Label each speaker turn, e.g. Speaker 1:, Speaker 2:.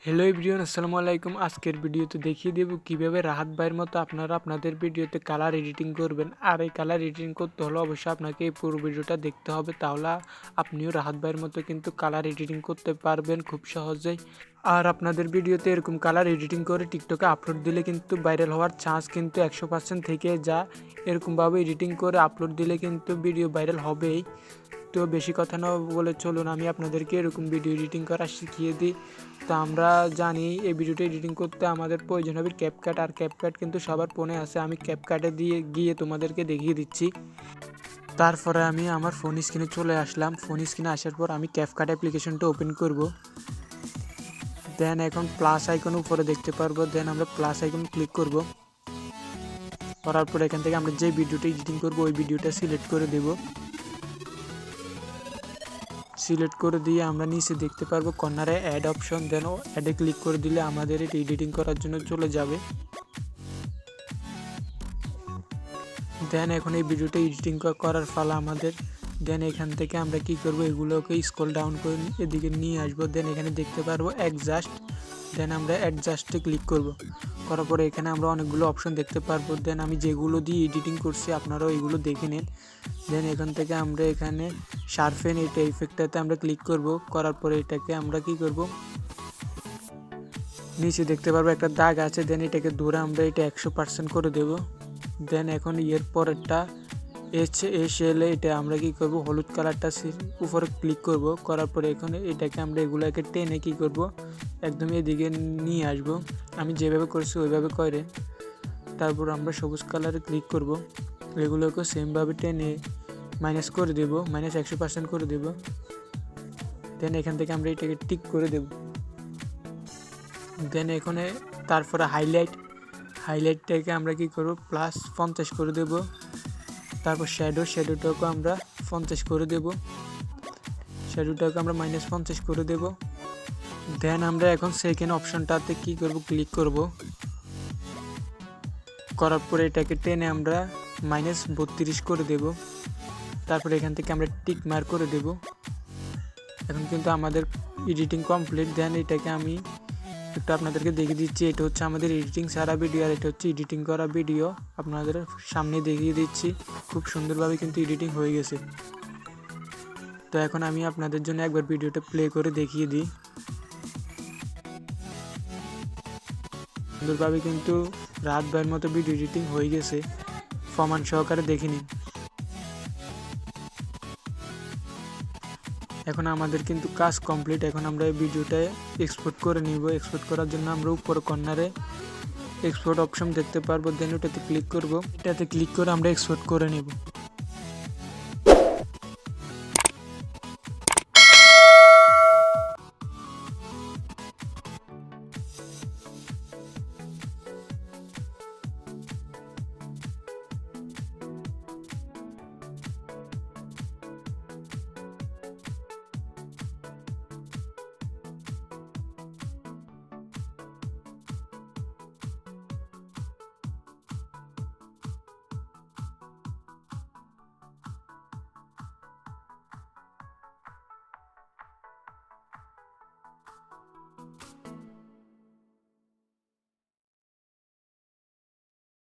Speaker 1: Hello everyone, আসসালামু আলাইকুম। আজকের ভিডিওতে দেখিয়ে দেব কিভাবে রাহাত ভাইয়ের মতো আপনারা আপনাদের ভিডিওতে কালার এডিটিং করবেন। আর এই কালার এডিটিং করতে হলে অবশ্যই আপনাকে এই পুরো ভিডিওটা দেখতে হবে, তাহলে আপনিও রাহাত ভাইয়ের মতো কিন্তু কালার এডিটিং করতে পারবেন খুব সহজেই। আর আপনাদের ভিডিওতে এরকম কালার এডিটিং করে টিকটকে আপলোড দিলে কিন্তু ভাইরাল হওয়ার চান্স কিন্তু 100% থেকে যা। এরকমভাবে এডিটিং করে আপলোড দিলে কিন্তু ভিডিও ভাইরাল হবেই। তো বেশি কথা না বলে চলুন আমি আপনাদেরকে এরকম ভিডিও এডিটিং করা শিখিয়ে দিই। তো আমরা জানি এই ভিডিওটা এডিটিং করতে আমাদের প্রয়োজন হবে ক্যাপকাট, আর ক্যাপকাট কিন্তু সবার ফোনে আছে। আমি ক্যাপকাটে দিয়ে গিয়ে তোমাদেরকে দেখিয়ে দিচ্ছি। তারপরে আমি আমার ফোন স্ক্রিনে চলে আসলাম। ফোন স্ক্রিনে আসার পর আমি ক্যাপকাট অ্যাপ্লিকেশনটা ওপেন করব। দেন এখন প্লাস আইকন উপরে দেখতে পারবো, দেন আমরা প্লাস আইকন ক্লিক করব। করার পর এখান থেকে আমরা যে ভিডিওটা এডিটিং করব ওই ভিডিওটা সিলেক্ট করে দেব। সিলেক্ট করে দিয়ে আমরা নিচে দেখতে পারবো কর্নারে অ্যাড অপশন, দেন অ্যাডে ক্লিক করে দিলে আমাদের এটা এডিটিং করার জন্য চলে যাবে। দেন এখন এই ভিডিওটা এডিটিং করার পালা আমাদের। দেন এখান থেকে আমরা কি করব, এগুলোকে স্ক্রল ডাউন করে এদিকে নিয়ে আসবো। দেন এখানে দেখতে পারবো অ্যাডজাস্ট, দেন আমরা অ্যাডজাস্টে ক্লিক করব। করার পরে এখানে আমরা অনেকগুলো অপশন দেখতে পারবো। দেন আমি যেগুলো দিয়ে এডিটিং করছি আপনারাও এগুলো দেখে নিন। দেন এখান থেকে আমরা এখানে শার্পেন এটা ইফেক্টটাতে আমরা ক্লিক করব। করার পরে এটাকে আমরা কি করব, নিচে দেখতে পারবো একটা দাগ আছে, দেন এটাকে ধরে আমরা এটা 100% করে দেব। দেন এখন এর পরেরটা HSL এটা আমরা কি করব, হলুদ কালারটা উপরে ক্লিক করব। করার পরে এখানে এটাকে আমরা এগুলোকে টেনে কি করব, একদম এদিকে নিয়ে আসব। আমি যেভাবে করছি ওইভাবে করে তারপর আমরা সবুজ কালারে ক্লিক করব। এগুলোকে সেমভাবে টেনে মাইনাস করে দেব, -100% করে দেব। দেন এখান থেকে আমরা এটাকে টিক করে দেব। দেন এখানে তারপরে হাইলাইটটাকে আমরা কি করব, +50 করে দেব। তারপর শ্যাডোটাকে আমরা 50 করে দেব, শ্যাডোটাকে আমরা -50 করে দেব। দেন আমরা এখন সেকেন্ড অপশনটাতে কি করব, ক্লিক করব। করার পরে এটাকে টেনে আমরা -32 করে দেব। তারপরে এখান থেকে আমরা টিক মার্ক করে দেব। এখন কিন্তু আমাদের এডিটিং কমপ্লিট। দেন এটাকে আমি একটু আপনাদেরকে দেখিয়ে দিচ্ছি। এটা হচ্ছে আমাদের এডিটিং ছাড়া ভিডিও, আর এটা হচ্ছে এডিটিং করা ভিডিও। আপনাদের সামনে দেখিয়ে দিচ্ছি, খুব সুন্দরভাবে কিন্তু এডিটিং হয়ে গেছে। তো এখন আমি আপনাদের জন্য একবার ভিডিওটা প্লে করে দেখিয়ে দিই। সুন্দরভাবে কিন্তু রাহাত ভাইয়ের মতো ভিডিও এডিটিং হয়ে গেছে, প্রমাণ সহকারে দেখে নিন। এখন আমাদের কিন্তু কাজ কমপ্লিট। এখন আমরা এই ভিডিওটা এক্সপোর্ট করে নিব। এক্সপোর্ট করার জন্য আমরা উপর কর্নারে এক্সপোর্ট অপশন দেখতে পারবো, দেন ওটাতে ক্লিক করব। এটাতে ক্লিক করে আমরা এক্সপোর্ট করে নেব।